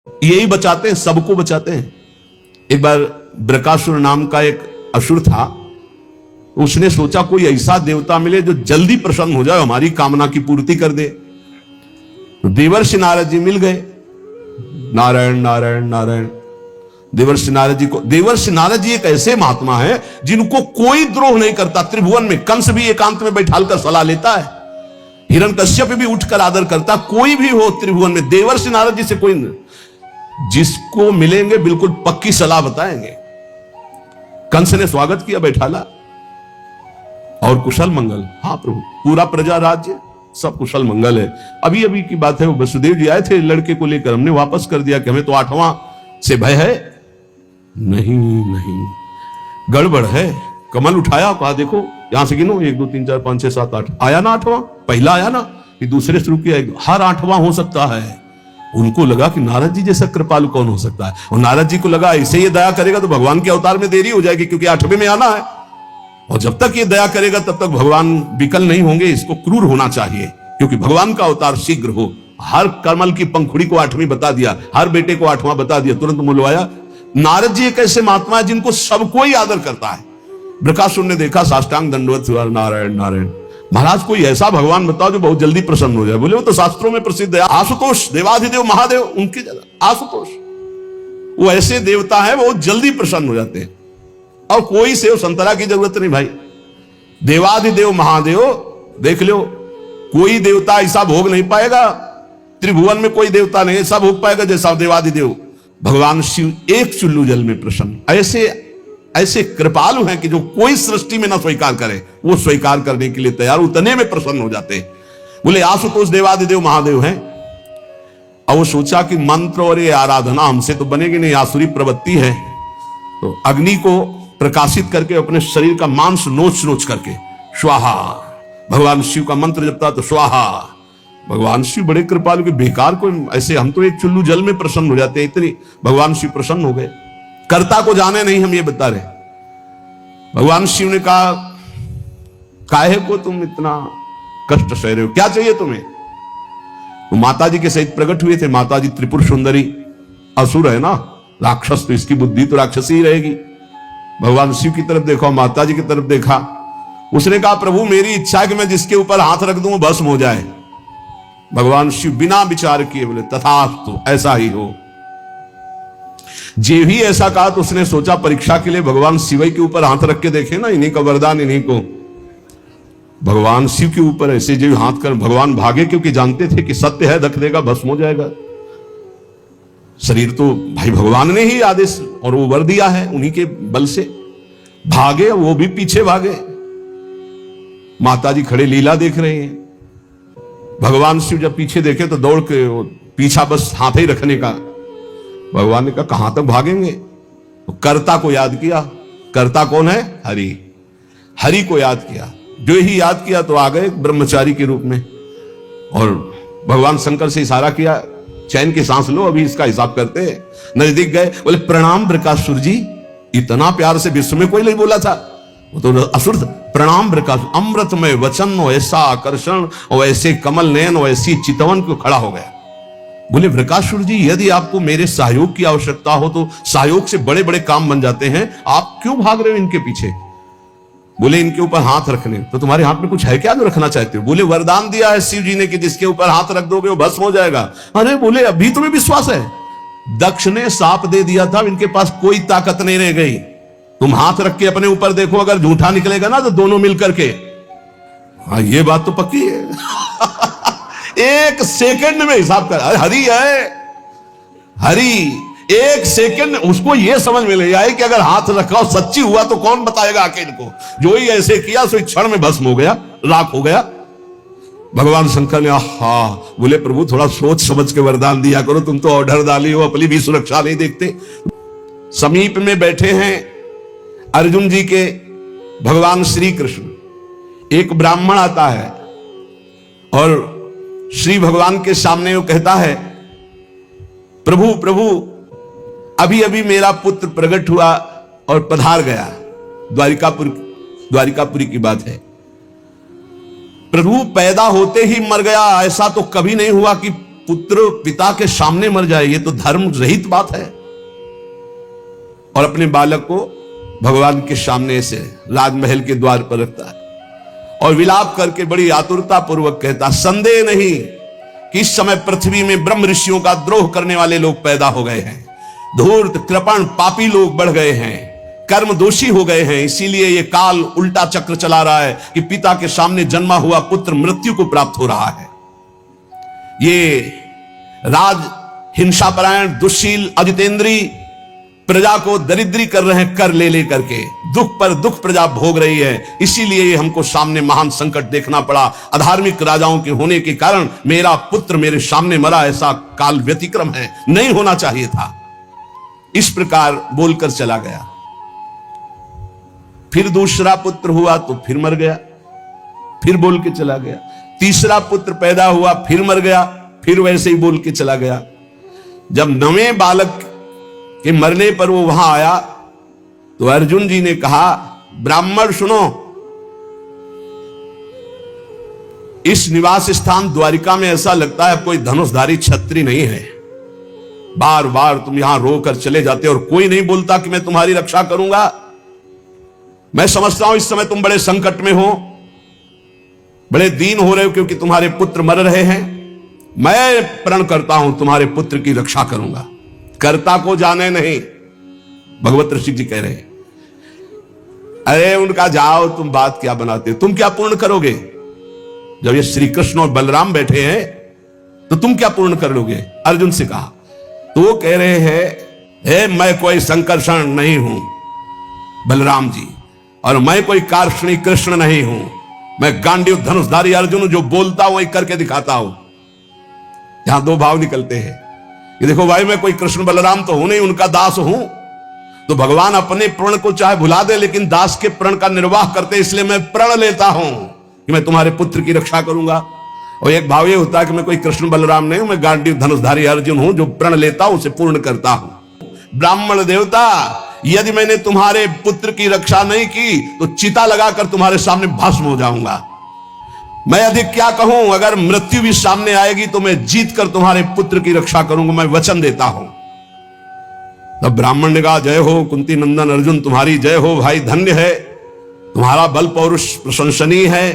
यही बचाते हैं, सबको बचाते हैं। एक बार बृकासुर नाम का एक असुर था, उसने सोचा कोई ऐसा देवता मिले जो जल्दी प्रसन्न हो जाए, हमारी कामना की पूर्ति कर दे। तो देवर्षि नारद जी मिल गए। नारायण नारायण नारायण। देवर्षि नारद जी को, देवर्षि नारद जी एक ऐसे महात्मा है जिनको कोई द्रोह नहीं करता। त्रिभुवन में कंस भी एकांत में बैठालकर सलाह लेता है, हिरण्यकश्यप भी उठकर आदर करता। कोई भी हो त्रिभुवन में, देवर्षि नारद जी से कोई नहीं, जिसको मिलेंगे बिल्कुल पक्की सलाह बताएंगे। कंस ने स्वागत किया, बैठाला और कुशल मंगल। हाँ प्रभु, पूरा प्रजा राज्य सब कुशल मंगल है। अभी अभी की बात है, वो वसुदेव जी आए थे लड़के को लेकर, हमने वापस कर दिया कि हमें तो 8वां से भय है। नहीं नहीं, गड़बड़ है। कमल उठाया, कहा देखो यहां से गिनो, 1 2 3 4 5 6 7 8, आया ना 8वां? पहला आया ना, कि दूसरे शुरू किया, हर 8वां हो सकता है। उनको लगा कि नारद जी जैसा कृपालु कौन हो सकता है, और नारद जी को लगा ऐसे ये दया करेगा तो भगवान के अवतार में देरी हो जाएगी, क्योंकि 8वें में आना है, और जब तक ये दया करेगा तब तक भगवान विकल नहीं होंगे, इसको क्रूर होना चाहिए, क्योंकि भगवान का अवतार शीघ्र हो। हर कमल की पंखुड़ी को 8वीं बता दिया, हर बेटे को 8वां बता दिया, तुरंत मुलवाया। नारद जी एक ऐसे महात्मा है जिनको सबको ही आदर करता है। बृकासुर ने देखा, साष्टांग दंडवत हुआ, नारायण नारायण। महाराज कोई ऐसा भगवान बताओ जो बहुत जल्दी प्रसन्न हो जाए। बोले वो तो शास्त्रों में प्रसिद्ध है, आशुतोष, देवाधिदेव महादेव, उनके ज्यादा आशुतोष, वो ऐसे देवता है वो जल्दी प्रसन्न हो जाते हैं। और कोई सेव संतरा की जरूरत नहीं भाई, देवाधिदेव महादेव देख लो, कोई देवता ऐसा भोग नहीं पाएगा, त्रिभुवन में कोई देवता नहीं ऐसा भोग पाएगा जैसा देवाधिदेव भगवान शिव एक चुल्लू जल में प्रसन्न। ऐसे ऐसे कृपालु हैं कि जो कोई सृष्टि में ना स्वीकार करे, वो स्वीकार करने के लिए तैयार, उतने में प्रसन्न हो जाते हैं। बोले आशुतोष देवाधिदेव महादेव हैं। और वो सोचा कि मंत्र और ये आराधना हमसे तो बनेगी नहीं, आसुरी प्रवृत्ति है, तो अग्नि को प्रकाशित करके अपने शरीर का मांस नोच नोच करके स्वाहा, भगवान शिव का मंत्र जपता तो स्वाहा। भगवान शिव बड़े कृपालु के, बेकार को ऐसे, हम तो एक चुल्लू जल में प्रसन्न हो जाते हैं, इतनी भगवान शिव प्रसन्न हो गए। कर्ता को जाने नहीं, हम ये बता रहे। भगवान शिव ने कहा, काहे को तुम इतना कष्ट सह रहे हो, क्या चाहिए तुम्हें? वो माता जी के सहित प्रकट हुए थे। माता जी त्रिपुर सुंदरी, असुर है ना, राक्षस, तो इसकी बुद्धि तो राक्षसी ही रहेगी। भगवान शिव की तरफ देखा, माता जी की तरफ देखा। उसने कहा, प्रभु मेरी इच्छा है कि मैं जिसके ऊपर हाथ रख दूं वो भस्म हो जाए। भगवान शिव बिना विचार किए बोले, तथास्तु, ऐसा ही हो। जे भी ऐसा कहा तो उसने सोचा परीक्षा के लिए भगवान शिव के ऊपर हाथ रख के देखे ना, इन्हीं का वरदान इन्हीं को। भगवान शिव के ऊपर ऐसे जो हाथ कर, भगवान भागे, क्योंकि जानते थे कि सत्य है, रख देगा भस्म हो जाएगा। शरीर तो भाई भगवान ने ही आदेश और वो वर दिया है, उन्हीं के बल से भागे, वो भी पीछे भागे। माता जी खड़े लीला देख रहे हैं। भगवान शिव जब पीछे देखे तो दौड़ के पीछा बस हाथ ही रखने का। भगवान ने कहा कहां तक भागेंगे? तो कर्ता को याद किया। कर्ता कौन है? हरि। हरि को याद किया, जो ही याद किया तो आ गए ब्रह्मचारी के रूप में। और भगवान शंकर से इशारा किया, चैन की सांस लो, अभी इसका हिसाब करते हैं। नजदीक गए, बोले प्रणाम बृकासुर जी। इतना प्यार से विश्व में कोई नहीं बोला था, वो तो असुर था। प्रणाम बृकासुर, अमृतमय वचन, ऐसा आकर्षण और ऐसे कमल नयन और ऐसी चितवन को खड़ा हो गया। बोले बृकासुर जी, यदि आपको मेरे सहयोग की आवश्यकता हो तो सहयोग से बड़े बड़े काम बन जाते हैं, आप क्यों भाग रहे हो इनके पीछे? बोले इनके ऊपर हाथ रखने, तो तुम्हारे हाथ में कुछ है क्या जो रखना चाहते हो? बोले वरदान दिया है शिव जी ने कि जिसके ऊपर हाथ रख दोगे वो भस्म हो जाएगा। अरे बोले अभी तुम्हें विश्वास है? दक्ष ने साप दे दिया था, इनके पास कोई ताकत नहीं रह गई। तुम हाथ रख के अपने ऊपर देखो, अगर झूठा निकलेगा ना तो दोनों मिलकर के। हाँ ये बात तो पक्की है। एक सेकंड में हिसाब कर, हरि है, हरि। एक सेकंड उसको यह समझ में ले आए कि अगर हाथ रखा सच्ची हुआ तो कौन बताएगा आके इनको। जो ही ऐसे किया सो क्षण में भस्म हो गया, राख हो गया। भगवान शंकर ने हा बोले प्रभु थोड़ा सोच समझ के वरदान दिया करो, तुम तो ऑर्डर डाली हो, अपनी भी सुरक्षा नहीं देखते। समीप में बैठे हैं अर्जुन जी के भगवान श्री कृष्ण। एक ब्राह्मण आता है और श्री भगवान के सामने वो कहता है, प्रभु प्रभु अभी अभी मेरा पुत्र प्रकट हुआ और पधार गया। द्वारिकापुरी की बात है। प्रभु पैदा होते ही मर गया, ऐसा तो कभी नहीं हुआ कि पुत्र पिता के सामने मर जाए, ये तो धर्म रहित बात है। और अपने बालक को भगवान के सामने से राजमहल के द्वार पर रखता है और विलाप करके बड़ी आतुरता पूर्वक कहता, संदेह नहीं कि इस समय पृथ्वी में ब्रह्म ऋषियों का द्रोह करने वाले लोग पैदा हो गए हैं, धूर्त कृपण पापी लोग बढ़ गए हैं, कर्म दोषी हो गए हैं। इसीलिए ये काल उल्टा चक्र चला रहा है कि पिता के सामने जन्मा हुआ पुत्र मृत्यु को प्राप्त हो रहा है। ये राज हिंसापरायण दुष्शील अजितेंद्री प्रजा को दरिद्री कर रहे हैं, कर ले ले करके दुख पर दुख प्रजा भोग रही है। इसीलिए ये हमको सामने महान संकट देखना पड़ा। अधार्मिक राजाओं के होने के कारण मेरा पुत्र मेरे सामने मरा, ऐसा काल व्यतिक्रम है, नहीं होना चाहिए था। इस प्रकार बोलकर चला गया। फिर दूसरा पुत्र हुआ तो फिर मर गया, फिर बोल के चला गया। तीसरा पुत्र पैदा हुआ, फिर मर गया, फिर वैसे ही बोल के चला गया। जब नवें बालक के मरने पर वो वहां आया तो अर्जुन जी ने कहा, ब्राह्मण सुनो, इस निवास स्थान द्वारिका में ऐसा लगता है कोई धनुषधारी छत्री नहीं है। बार बार तुम यहां रोकर चले जाते और कोई नहीं बोलता कि मैं तुम्हारी रक्षा करूंगा। मैं समझता हूं इस समय तुम बड़े संकट में हो, बड़े दीन हो रहे हो क्योंकि तुम्हारे पुत्र मर रहे हैं। मैं प्रण करता हूं तुम्हारे पुत्र की रक्षा करूंगा, कर्ता को जाने नहीं। भगवत ऋषि जी कह रहे हैं, अरे उनका जाओ, तुम बात क्या बनाते हो, तुम क्या पूर्ण करोगे? जब ये श्री कृष्ण और बलराम बैठे हैं तो तुम क्या पूर्ण कर लोगे? अर्जुन से कहा तो वो कह रहे हैं, मैं कोई संकर्षण नहीं हूं बलराम जी, और मैं कोई कार्षणी कृष्ण नहीं हूं। मैं गांडीव धनुषधारी अर्जुन हूं, जो बोलता हूं वही करके दिखाता हूं। यहां दो भाव निकलते हैं कि देखो भाई, मैं कोई कृष्ण बलराम तो हूं नहीं, उनका दास हूं। तो भगवान अपने प्रण को चाहे भुला दे, लेकिन दास के प्रण का निर्वाह करते, इसलिए मैं प्रण लेता हूं कि मैं तुम्हारे पुत्र की रक्षा करूंगा। और एक भाव ये होता है कि मैं कोई कृष्ण बलराम नहीं हूं, मैं गांडीव धनुषधारी अर्जुन हूं, जो प्रण लेता हूं उसे पूर्ण करता हूं। ब्राह्मण देवता, यदि मैंने तुम्हारे पुत्र की रक्षा नहीं की तो चिता लगाकर तुम्हारे सामने भस्म हो जाऊंगा। मैं अधिक क्या कहूं, अगर मृत्यु भी सामने आएगी तो मैं जीत कर तुम्हारे पुत्र की रक्षा करूंगा, मैं वचन देता हूं। तब ब्राह्मण ने कहा, जय हो कुंती नंदन अर्जुन, तुम्हारी जय हो भाई, धन्य है, तुम्हारा बल पौरुष प्रशंसनीय है।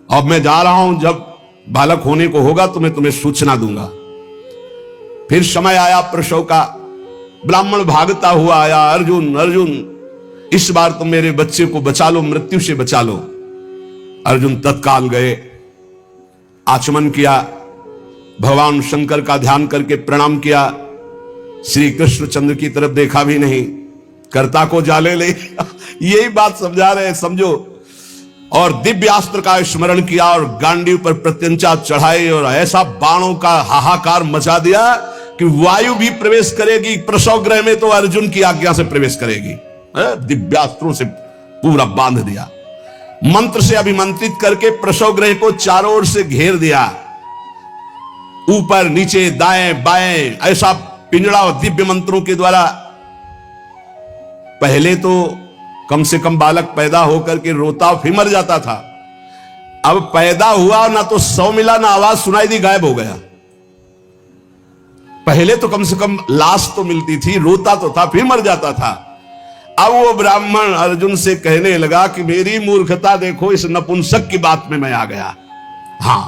अब मैं जा रहा हूं, जब बालक होने को होगा तो मैं तुम्हें सूचना दूंगा। फिर समय आया प्रसव का, ब्राह्मण भागता हुआ आया, अर्जुन अर्जुन, इस बार तुम मेरे बच्चे को बचा लो, मृत्यु से बचा लो। अर्जुन तत्काल गए, आचमन किया, भगवान शंकर का ध्यान करके प्रणाम किया, श्री कृष्ण चंद्र की तरफ देखा भी नहीं, कर्ता को जाले ले यही बात समझा रहे हैं, समझो। और दिव्यास्त्र का स्मरण किया और गांडीव पर प्रत्यंचा चढ़ाई और ऐसा बाणों का हाहाकार मचा दिया कि वायु भी प्रवेश करेगी प्रसव गृह में तो अर्जुन की आज्ञा से प्रवेश करेगी। दिव्यास्त्रों से पूरा बांध दिया, मंत्र से अभिमंत्रित करके प्रसव गृह को चारों ओर से घेर दिया, ऊपर नीचे दाएं बाएं, ऐसा पिंजड़ा और दिव्य मंत्रों के द्वारा। पहले तो कम से कम बालक पैदा होकर के रोता फिर मर जाता था, अब पैदा हुआ ना तो सौ मिला ना आवाज सुनाई दी, गायब हो गया। पहले तो कम से कम लाश तो मिलती थी, रोता तो था फिर मर जाता था। अब वो ब्राह्मण अर्जुन से कहने लगा कि मेरी मूर्खता देखो, इस नपुंसक की बात में मैं आ गया। हां,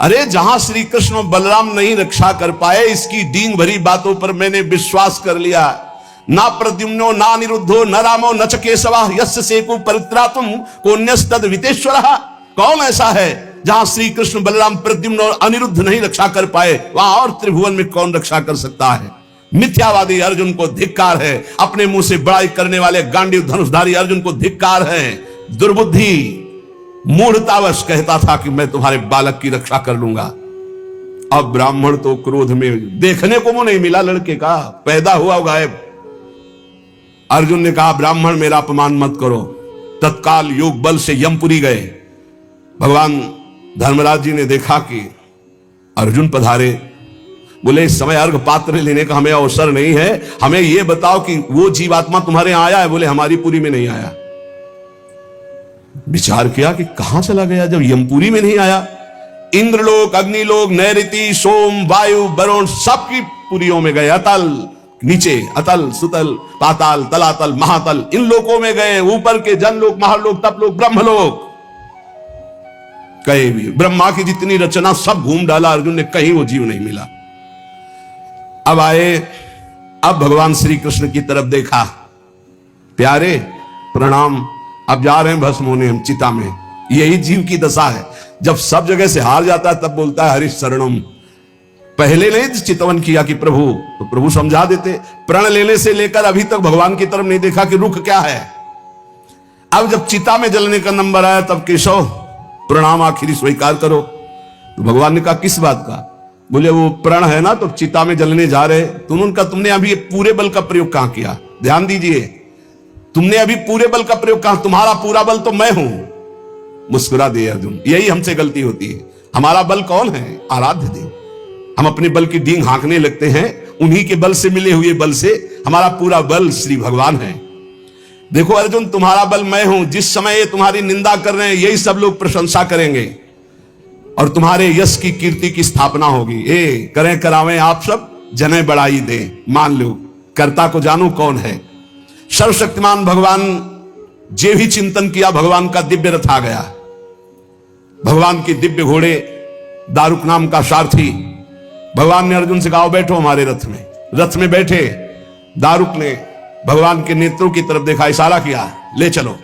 अरे जहां श्री कृष्ण और बलराम नहीं रक्षा कर पाए, इसकी डींग भरी बातों पर मैंने विश्वास कर लिया। ना प्रद्युम्नो ना अनिरुद्धो न रामो न च केशवा यस्य सेकु परित्रातुम कोन्यस्तद वितेश्वरः। कौन ऐसा है जहां श्री कृष्ण बलराम प्रद्युम्न और अनिरुद्ध नहीं रक्षा कर पाए, वहां और त्रिभुवन में कौन रक्षा कर सकता है? मिथ्यावादी अर्जुन को धिक्कार है, अपने मुंह से बड़ाई करने वाले गांडीव धनुषधारी अर्जुन को धिक्कार है। दुर्बुद्धि मूढ़तावश कहता था कि मैं तुम्हारे बालक की रक्षा कर लूंगा। अब ब्राह्मण तो क्रोध में, देखने को मुंह नहीं मिला लड़के का, पैदा हुआ गायब। अर्जुन ने कहा, ब्राह्मण मेरा अपमान मत करो। तत्काल योग बल से यमपुरी गए। भगवान धर्मराज जी ने देखा कि अर्जुन पधारे, बोले इस समय अर्घ पात्र लेने का हमें अवसर नहीं है, हमें यह बताओ कि वो जीवात्मा तुम्हारे यहां आया है? बोले हमारी पुरी में नहीं आया। विचार किया कि कहां चला गया, जब यमपुरी में नहीं आया इंद्रलोक, अग्निलोक, नैऋति, सोम, वायु, वरुण सबकी पुरियों में गए। अतल नीचे, अतल, सुतल, पाताल, तलातल, महातल, इन लोकों में गए। ऊपर के जनलोक, महालोक, तपलोक, ब्रह्मलोक कहीं भी ब्रह्मा की जितनी रचना सब घूम डाला अर्जुन ने, कहीं वो जीव नहीं मिला। अब आए, अब भगवान श्री कृष्ण की तरफ देखा, प्यारे प्रणाम, अब जा रहे हैं भस्म होने हम चिता में। यही जीव की दशा है, जब सब जगह से हार जाता है तब बोलता है हरि शरणम। पहले नहीं चितवन किया कि प्रभु, तो प्रभु समझा देते। प्रण लेने से लेकर अभी तक भगवान की तरफ नहीं देखा कि रुख क्या है। अब जब चिता में जलने का नंबर आया तब केशव प्रणाम आखिरी स्वीकार करो। तो भगवान ने कहा किस बात का? बोले वो प्रण है ना, तो चिता में जलने जा रहे। तुमने अभी पूरे बल का प्रयोग कहां किया? ध्यान दीजिए, तुमने अभी पूरे बल का प्रयोग कहां? तुम्हारा पूरा बल तो मैं हूं। मुस्कुरा दिए अर्जुन, यही हमसे गलती होती है। हमारा बल कौन है? आराध्य देव। हम अपने बल की डींग हाँकने लगते हैं, उन्हीं के बल से मिले हुए बल से हमारा पूरा बल श्री भगवान है। देखो अर्जुन, तुम्हारा बल मैं हूं। जिस समय ये तुम्हारी निंदा कर रहे हैं यही सब लोग प्रशंसा करेंगे और तुम्हारे यश की कीर्ति की स्थापना होगी। करें करावें आप सब, जने बढ़ाई दे, मान लो कर्ता को जानू कौन है। सर्वशक्तिमान भगवान जे भी चिंतन किया, भगवान का दिव्य रथ आ गया। भगवान के दिव्य घोड़े, दारुक नाम का सारथी। भगवान ने अर्जुन से कहा बैठो हमारे रथ में। रथ में बैठे, दारुक ने भगवान के नेत्रों की तरफ देखा, इशारा किया, ले चलो।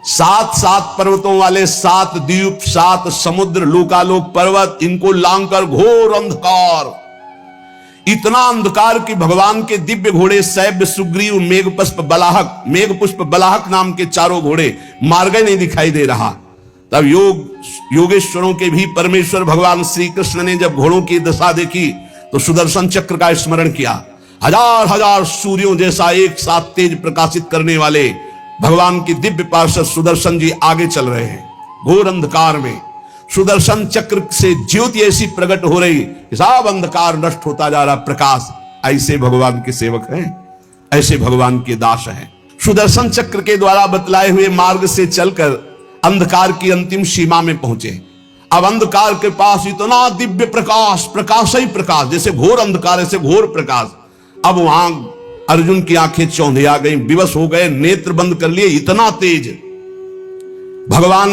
7 पर्वतों वाले 7 द्वीप, 7 समुद्र, लोकालोक पर्वत, इनको लांघकर घोर अंधकार, इतना अंधकार कि भगवान के दिव्य घोड़े सैब्य, सुग्रीव, मेघपुष्प बलाहक नाम के चारों घोड़े मार्ग नहीं दिखाई दे रहा। तब योगेश्वरों के भी परमेश्वर भगवान श्री कृष्ण ने जब घोड़ों की दशा देखी तो सुदर्शन चक्र का स्मरण किया। हजार हजार सूर्यों जैसा एक साथ तेज प्रकाशित करने वाले भगवान की दिव्य पार्षद सुदर्शन जी आगे चल रहे हैं। घोर अंधकार में सुदर्शन चक्र से ज्योति ऐसी प्रकट हो रही, सब अंधकार नष्ट होता जा रहा, प्रकाश। ऐसे भगवान के सेवक हैं, ऐसे भगवान के दास हैं। सुदर्शन चक्र के द्वारा बतलाए हुए मार्ग से चलकर अंधकार की अंतिम सीमा में पहुंचे। अब अंधकार के पास इतना दिव्य प्रकाश, प्रकाश ही प्रकाश, जैसे घोर अंधकार ऐसे घोर प्रकाश। अब वहां अर्जुन की आंखें चौंधिया गई, विवश हो गए, नेत्र बंद कर लिए, इतना तेज। भगवान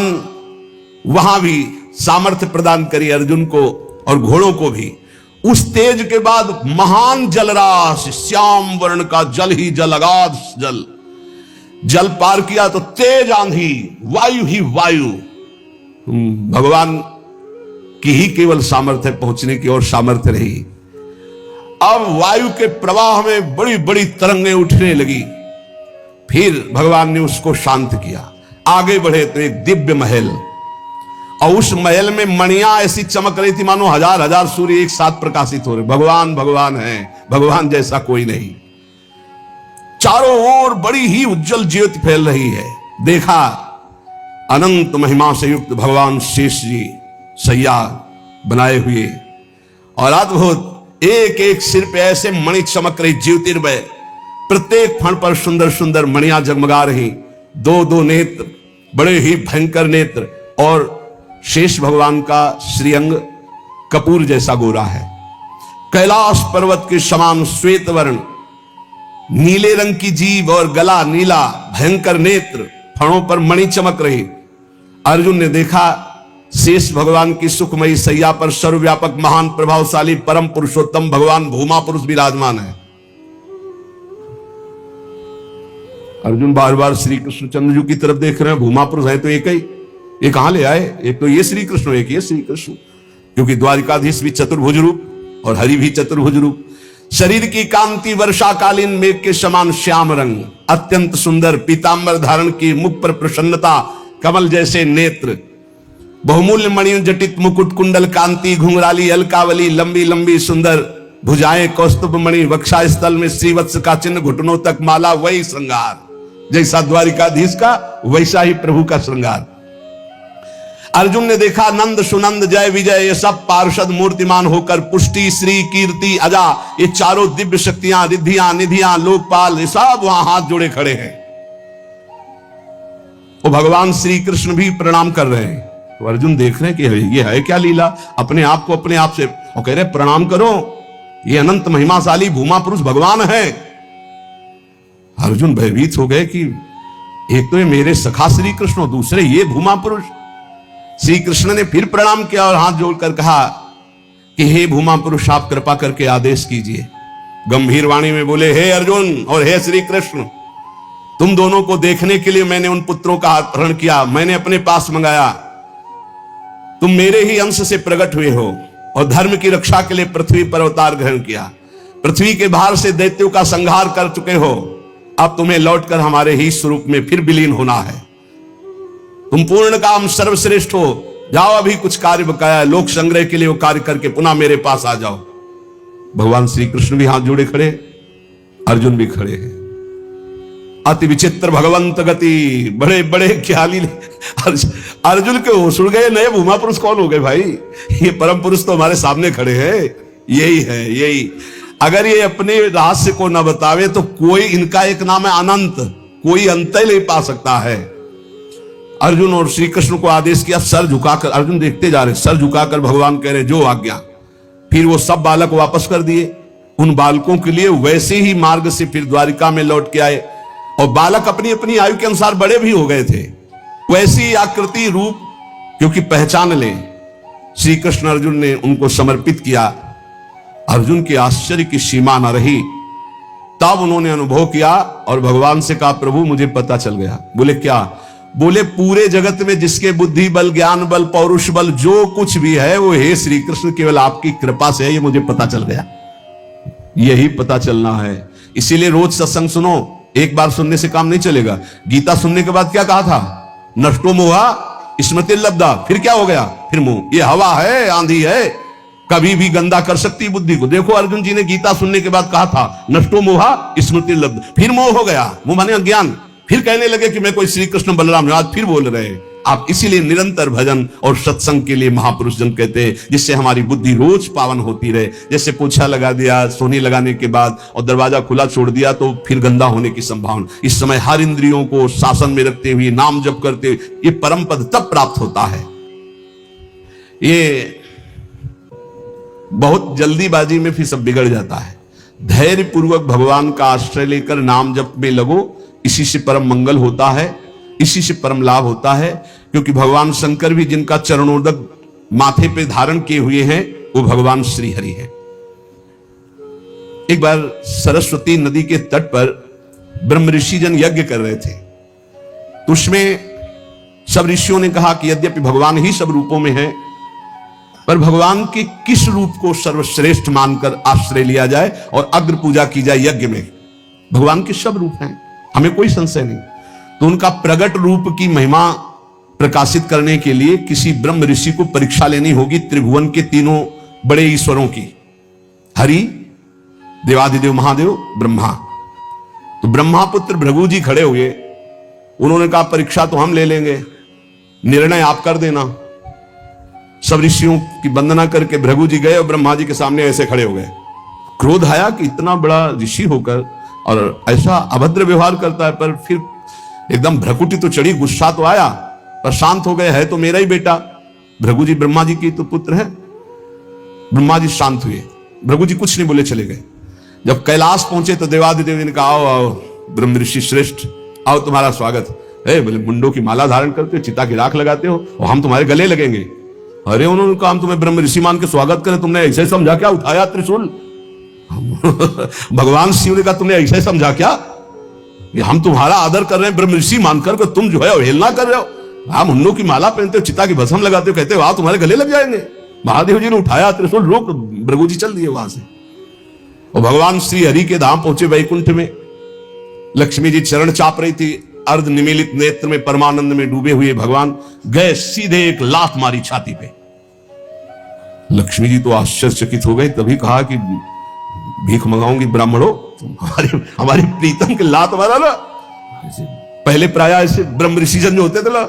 वहां भी सामर्थ्य प्रदान करी अर्जुन को और घोड़ों को भी। उस तेज के बाद महान जलराशि, श्याम वर्ण का जल ही जल, अगाध जल, जल पार किया तो तेज आंधी, वायु ही वायु। भगवान की ही केवल सामर्थ्य पहुंचने की और सामर्थ्य रही। अब वायु के प्रवाह में बड़ी बड़ी तरंगें उठने लगी। फिर भगवान ने उसको शांत किया। आगे बढ़े तो एक दिव्य महल, और उस महल में मणियां ऐसी चमक रही थी मानो हजार हजार सूर्य एक साथ प्रकाशित हो रहे। भगवान भगवान है, भगवान जैसा कोई नहीं। चारों ओर बड़ी ही उज्जवल ज्योति फैल रही है। देखा अनंत महिमा से युक्त भगवान शेष जी सैया बनाए हुए, और अद्भुत एक एक सिर पे ऐसे मणि चमक रही, ज्योतिर्मय। प्रत्येक फण पर सुंदर सुंदर मणियां जगमगा रही। 2-2 नेत्र, बड़े ही भयंकर नेत्र, और शेष भगवान का श्रीअंग कपूर जैसा गोरा है। कैलाश पर्वत के समान श्वेत वर्ण, नीले रंग की जीभ और गला नीला, भयंकर नेत्र, फणों पर मणि चमक रही। अर्जुन ने देखा शेष भगवान की सुखमयी सैया पर सर्वव्यापक महान प्रभावशाली परम पुरुषोत्तम भगवान भूमा पुरुष विराजमान है। अर्जुन बार बार श्री कृष्ण चंद्र जी की तरफ देख रहे हैं। भूमा पुरुष है तो एक ही, ये कहां ले आए? एक तो ये श्री कृष्ण, एक ये श्री कृष्ण, क्योंकि द्वारिकाधीश भी चतुर्भुज रूप और हरि भी चतुर्भुज रूप। शरीर की कांति वर्षाकालीन मेघ के समान श्याम रंग, अत्यंत सुंदर पीतांबर धारण की, मुख पर प्रसन्नता, कमल जैसे नेत्र, बहुमूल्य मणियों जटित मुकुट, कुंडल कांति, घुंघराली अलकावली, लंबी लंबी सुंदर भुजाएं, कौस्तुभ मणि, वक्षा स्थल में श्रीवत्स का चिन्ह, घुटनों तक माला। वही श्रृंगार जैसा द्वारिकाधीश का, वैसा ही प्रभु का श्रृंगार। अर्जुन ने देखा नंद सुनंद जय विजय ये सब पार्षद मूर्तिमान होकर, पुष्टि श्री कीर्ति अजा, ये चारों दिव्य शक्तियां, रिद्धियां निधियां, लोकपाल, ये सब वहां हाथ जोड़े खड़े हैं। वो भगवान श्री कृष्ण भी प्रणाम कर रहे हैं। तो अर्जुन देख रहे हैं कि ये है क्या लीला, अपने आप को अपने आप से, और कह रहे प्रणाम करो, ये अनंत महिमाशाली भूमा पुरुष भगवान है। अर्जुन भयभीत हो गए कि एक तो ये मेरे सखा श्री कृष्ण और दूसरे ये भूमा पुरुष। श्री कृष्ण ने फिर प्रणाम किया और हाथ जोड़कर कहा कि हे भूमा पुरुष, आप कृपा करके आदेश कीजिए। गंभीर वाणी में बोले, हे अर्जुन और हे श्री कृष्ण, तुम दोनों को देखने के लिए मैंने उन पुत्रों का अपहरण किया, मैंने अपने पास मंगाया। तुम मेरे ही अंश से प्रकट हुए हो और धर्म की रक्षा के लिए पृथ्वी पर अवतार ग्रहण किया। पृथ्वी के भार से दैत्यों का संहार कर चुके हो, अब तुम्हें लौटकर हमारे ही स्वरूप में फिर विलीन होना है। तुम पूर्ण काम सर्वश्रेष्ठ हो, जाओ अभी कुछ कार्य बकाया है, लोक संग्रह के लिए वो कार्य करके पुनः मेरे पास आ जाओ। भगवान श्री कृष्ण भी हाथ जोड़े खड़े, अर्जुन भी खड़े हैं। अति विचित्र भगवंत गति, बड़े बड़े ख्याली। अर्जुन के होश उड़ गए, नए भूमा पुरुष कौन हो गए भाई, ये परम पुरुष तो हमारे सामने खड़े हैं, यही है यही। अगर ये अपने रहस्य को न बतावे तो कोई, इनका एक नाम है अनंत, कोई अंत ही नहीं पा सकता है। अर्जुन और श्री कृष्ण को आदेश किया, सर झुकाकर, अर्जुन देखते जा रहे, सर झुकाकर भगवान कह रहे जो आज्ञा। फिर वो सब बालक वापस कर दिए, उन बालकों के लिए वैसे ही मार्ग से फिर द्वारिका में लौट के आए। और बालक अपनी अपनी आयु के अनुसार बड़े भी हो गए थे, वैसी आकृति रूप क्योंकि पहचान ले, श्री कृष्ण अर्जुन ने उनको समर्पित किया। अर्जुन के आश्चर्य की सीमा न रही, तब उन्होंने अनुभव किया और भगवान से कहा, प्रभु मुझे पता चल गया। बोले क्या? बोले पूरे जगत में जिसके बुद्धि बल, ज्ञान बल, पौरुष बल जो कुछ भी है वो हे श्री कृष्ण केवल आपकी कृपा से है, ये मुझे पता चल गया। यही पता चलना है, इसीलिए रोज सत्संग सुनो। एक बार सुनने से काम नहीं चलेगा। गीता सुनने के बाद क्या कहा था? नष्टो मोहा स्मृति लब्धा। फिर क्या हो गया? फिर मोह। ये हवा है, आंधी है, कभी भी गंदा कर सकती बुद्धि को। देखो अर्जुन जी ने गीता सुनने के बाद कहा था नष्टो मोहा स्मृति लब्ध, फिर मोह हो गया, मोह माने अज्ञान। फिर कहने लगे कि मैं कोई श्री कृष्ण बलराम, आज फिर बोल रहे हैं आप। इसीलिए निरंतर भजन और सत्संग के लिए महापुरुष जन कहते हैं, जिससे हमारी बुद्धि रोज पावन होती रहे। जैसे पोछा लगा दिया, सोनी लगाने के बाद और दरवाजा खुला छोड़ दिया तो फिर गंदा होने की संभावना। इस समय हर इंद्रियों को शासन में रखते हुए नाम जप करते हुए ये परम पद तब प्राप्त होता है। ये बहुत जल्दीबाजी में फिर सब बिगड़ जाता है। धैर्य पूर्वक भगवान का आश्रय लेकर नाम जप में लगो, इसी से परम मंगल होता है, इसी से परम लाभ होता है। क्योंकि भगवान शंकर भी जिनका चरणोदक माथे पे धारण किए हुए हैं वो भगवान श्री हरि है। एक बार सरस्वती नदी के तट पर ब्रह्म ऋषि जन यज्ञ कर रहे थे, तो उसमें सब ऋषियों ने कहा कि यद्यपि भगवान ही सब रूपों में है, पर भगवान के किस रूप को सर्वश्रेष्ठ मानकर आश्रय लिया जाए और अग्र पूजा की जाए यज्ञ में। भगवान के सब रूप हैं, हमें कोई संशय नहीं। तो उनका प्रगट रूप की महिमा प्रकाशित करने के लिए किसी ब्रह्म ऋषि को परीक्षा लेनी होगी त्रिभुवन के तीनों बड़े ईश्वरों की, हरि, देवादिदेव महादेव, ब्रह्मा। तो ब्रह्मा पुत्र भृगु जी खड़े हुए, उन्होंने कहा परीक्षा तो हम ले लेंगे, निर्णय आप कर देना। सब ऋषियों की वंदना करके भृगु जी गए और ब्रह्मा जी के सामने ऐसे खड़े हो गए। क्रोध आया कि इतना बड़ा ऋषि होकर और ऐसा अभद्र व्यवहार करता है, पर फिर एकदम भ्रकुटी तो चढ़ी, गुस्सा तो आया, पर शांत हो गए, है तो मेरा ही बेटा। भृगु जी ब्रह्मा जी की तो पुत्र है। ब्रह्मा जी शांत हुए, भृगु जी कुछ नहीं बोले, चले गए। जब कैलाश पहुंचे तो देवादिदेव ने कहा, आओ आओ ब्रह्म ऋषि श्रेष्ठ, आओ तुम्हारा स्वागत है। बोले मुंडों की माला धारण करते हो, चिता की राख लगाते हो और हम तुम्हारे गले लगेंगे। अरे उन्होंने कहा हम तुम्हें ब्रह्म ऋषि मान के स्वागत करें, तुमने ऐसे समझा क्या उठाया त्रिशूल? भगवान शिव ने कहा तुमने ऐसे समझा क्या? हम तुम्हारा आदर कर रहे हैं ब्रह्म ऋषि मानकर, तुम जो है अवहेलना कर रहे हो। आप मुंडों की माला पहनते हो, चिता की भस्म लगाते हो, कहते हो आप तुम्हारे गले लग जाएंगे। महादेव जी ने उठाया त्रिशूल, रोक, भृगु जी चल दिए वहां से। और भगवान श्री हरि के धाम पहुंचे वैकुंठ में। लक्ष्मी जी चरण चाप रही थी, अर्ध निमीलित नेत्र में परमानंद में डूबे हुए भगवान गए, सीधे एक लात मारी छाती पे। लक्ष्मी जी तो आश्चर्यचकित हो गई, तभी कहा कि भीख मंगाऊंगी ब्राह्मणों, हमारी प्रीतम के लात मारा ना। पहले प्राय ऐसे ब्रह्म ऋषि जन जो होते थे ना,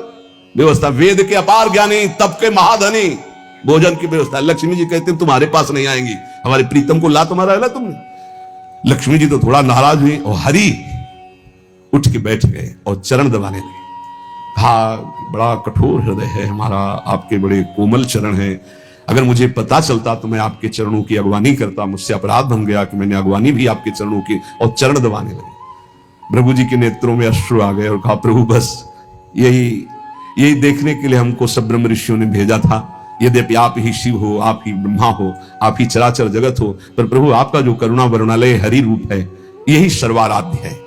व्यवस्था, वेद के अपार ज्ञानी, तप के महाधनी, भोजन की व्यवस्था। लक्ष्मी जी कहते तुम्हारे पास नहीं आएंगी, हमारी प्रीतम को लात मारा है ना तुमने। लक्ष्मी जी तो थोड़ा नाराज हुई और हरि उठ के बैठ गए और चरण दबाने लगे। हाँ, बड़ा कठोर हृदय है हमारा, आपके बड़े कोमल चरण हैं। अगर मुझे पता चलता तो मैं आपके चरणों की अगवानी करता। मुझसे अपराध बन गया कि मैंने अगवानी भी आपके चरणों की, और चरण दबाने लगे। प्रभु जी के नेत्रों में अश्रु आ गए और कहा, प्रभु बस यही देखने के लिए हमको सब ब्रह्म ऋषियों ने भेजा था। यद्यपि आप ही शिव हो, आप ही ब्रह्मा हो, आप ही चराचर जगत हो, पर प्रभु आपका जो करुणा वरुणालय हरि रूप है, यही सर्वाराध्य है।